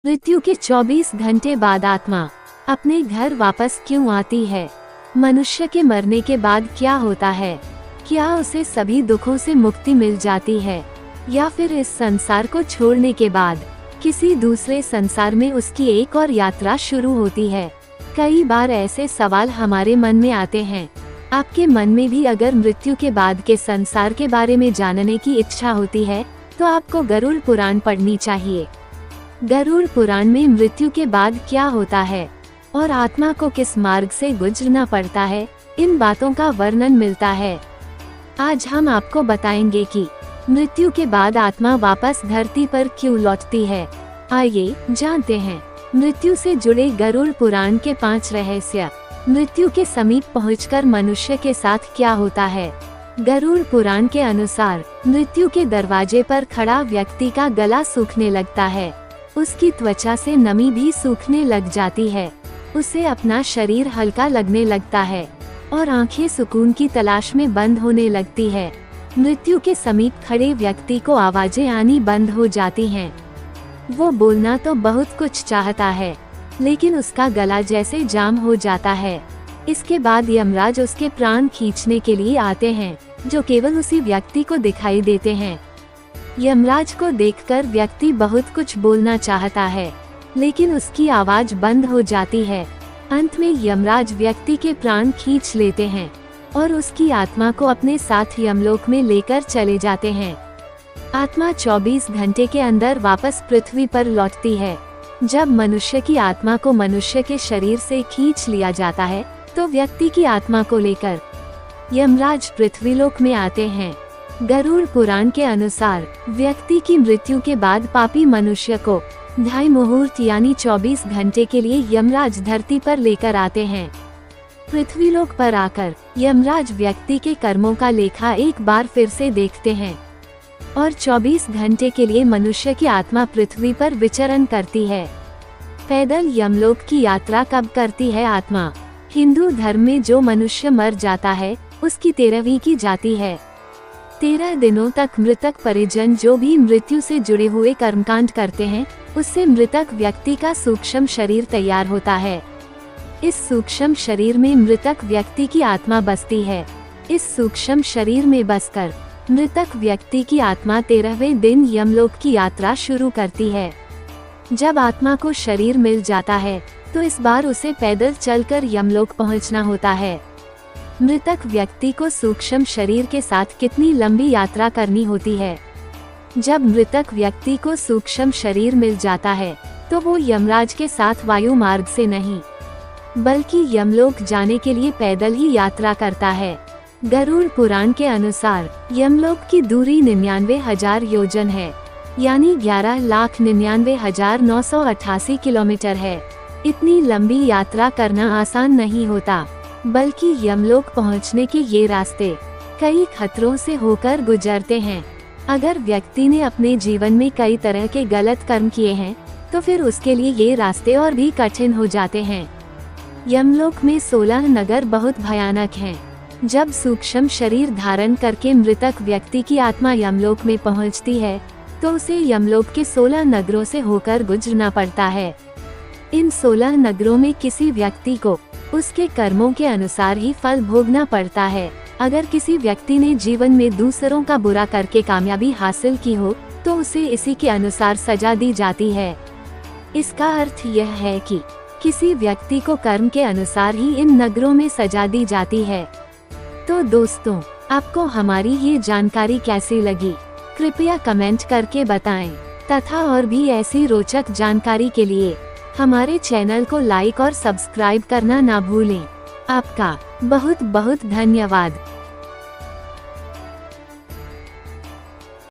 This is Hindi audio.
मृत्यु के 24 घंटे बाद आत्मा अपने घर वापस क्यों आती है? मनुष्य के मरने के बाद क्या होता है? क्या उसे सभी दुखों से मुक्ति मिल जाती है या फिर इस संसार को छोड़ने के बाद किसी दूसरे संसार में उसकी एक और यात्रा शुरू होती है? कई बार ऐसे सवाल हमारे मन में आते हैं। आपके मन में भी अगर मृत्यु के बाद के संसार के बारे में जानने की इच्छा होती है तो आपको गरुड़ पुराण पढ़नी चाहिए। गरुड़ पुराण में मृत्यु के बाद क्या होता है और आत्मा को किस मार्ग से गुजरना पड़ता है, इन बातों का वर्णन मिलता है। आज हम आपको बताएंगे कि मृत्यु के बाद आत्मा वापस धरती पर क्यों लौटती है। आइए जानते हैं मृत्यु से जुड़े गरुड़ पुराण के 5 रहस्य। मृत्यु के समीप पहुंचकर मनुष्य के साथ क्या होता है? गरुड़ पुराण के अनुसार मृत्यु के दरवाजे पर खड़ा व्यक्ति का गला सूखने लगता है, उसकी त्वचा से नमी भी सूखने लग जाती है, उसे अपना शरीर हल्का लगने लगता है और आंखें सुकून की तलाश में बंद होने लगती है। मृत्यु के समीप खड़े व्यक्ति को आवाजें आनी बंद हो जाती हैं। वो बोलना तो बहुत कुछ चाहता है लेकिन उसका गला जैसे जाम हो जाता है। इसके बाद यमराज उसके प्राण खींचने के लिए आते हैं, जो केवल उसी व्यक्ति को दिखाई देते हैं। यमराज को देखकर व्यक्ति बहुत कुछ बोलना चाहता है लेकिन उसकी आवाज बंद हो जाती है। अंत में यमराज व्यक्ति के प्राण खींच लेते हैं और उसकी आत्मा को अपने साथ यमलोक में लेकर चले जाते हैं। आत्मा 24 घंटे के अंदर वापस पृथ्वी पर लौटती है। जब मनुष्य की आत्मा को मनुष्य के शरीर से खींच लिया जाता है तो व्यक्ति की आत्मा को लेकर यमराज पृथ्वीलोक में आते हैं। गरुड़ पुराण के अनुसार व्यक्ति की मृत्यु के बाद पापी मनुष्य को 2.5 मुहूर्त यानी 24 घंटे के लिए यमराज धरती पर लेकर आते हैं। पृथ्वीलोक पर आकर यमराज व्यक्ति के कर्मों का लेखा एक बार फिर से देखते हैं और 24 घंटे के लिए मनुष्य की आत्मा पृथ्वी पर विचरण करती है। पैदल यमलोक की यात्रा कब करती है आत्मा? हिंदू धर्म में जो मनुष्य मर जाता है उसकी 13वीं की जाती है। 13 दिनों तक मृतक परिजन जो भी मृत्यु से जुड़े हुए कर्मकांड करते हैं उससे मृतक व्यक्ति का सूक्ष्म शरीर तैयार होता है। इस सूक्ष्म शरीर में मृतक व्यक्ति की आत्मा बसती है। इस सूक्ष्म शरीर में बसकर मृतक व्यक्ति की आत्मा 13वें दिन यमलोक की यात्रा शुरू करती है। जब आत्मा को शरीर मिल जाता है तो इस बार उसे पैदल चलकर यमलोक पहुंचना होता है। मृतक व्यक्ति को सूक्ष्म शरीर के साथ कितनी लंबी यात्रा करनी होती है? जब मृतक व्यक्ति को सूक्ष्म शरीर मिल जाता है तो वो यमराज के साथ वायु मार्ग से नहीं बल्कि यमलोक जाने के लिए पैदल ही यात्रा करता है। गरुड़ पुराण के अनुसार यमलोक की दूरी 99,000 योजन है, यानी 11,99,988 किलोमीटर है। इतनी लंबी यात्रा करना आसान नहीं होता, बल्कि यमलोक पहुंचने के ये रास्ते कई खतरों से होकर गुजरते हैं। अगर व्यक्ति ने अपने जीवन में कई तरह के गलत कर्म किए हैं तो फिर उसके लिए ये रास्ते और भी कठिन हो जाते हैं। यमलोक में 16 नगर बहुत भयानक हैं। जब सूक्ष्म शरीर धारण करके मृतक व्यक्ति की आत्मा यमलोक में पहुंचती है तो उसे यमलोक के 16 नगरों से होकर गुजरना पड़ता है। इन 16 नगरों में किसी व्यक्ति को उसके कर्मों के अनुसार ही फल भोगना पड़ता है। अगर किसी व्यक्ति ने जीवन में दूसरों का बुरा करके कामयाबी हासिल की हो तो उसे इसी के अनुसार सजा दी जाती है। इसका अर्थ यह है कि किसी व्यक्ति को कर्म के अनुसार ही इन नगरों में सजा दी जाती है। तो दोस्तों, आपको हमारी ये जानकारी कैसी लगी? कृपया कमेंट करके बताएं तथा और भी ऐसी रोचक जानकारी के लिए हमारे चैनल को लाइक और सब्सक्राइब करना ना भूलें। आपका बहुत बहुत धन्यवाद।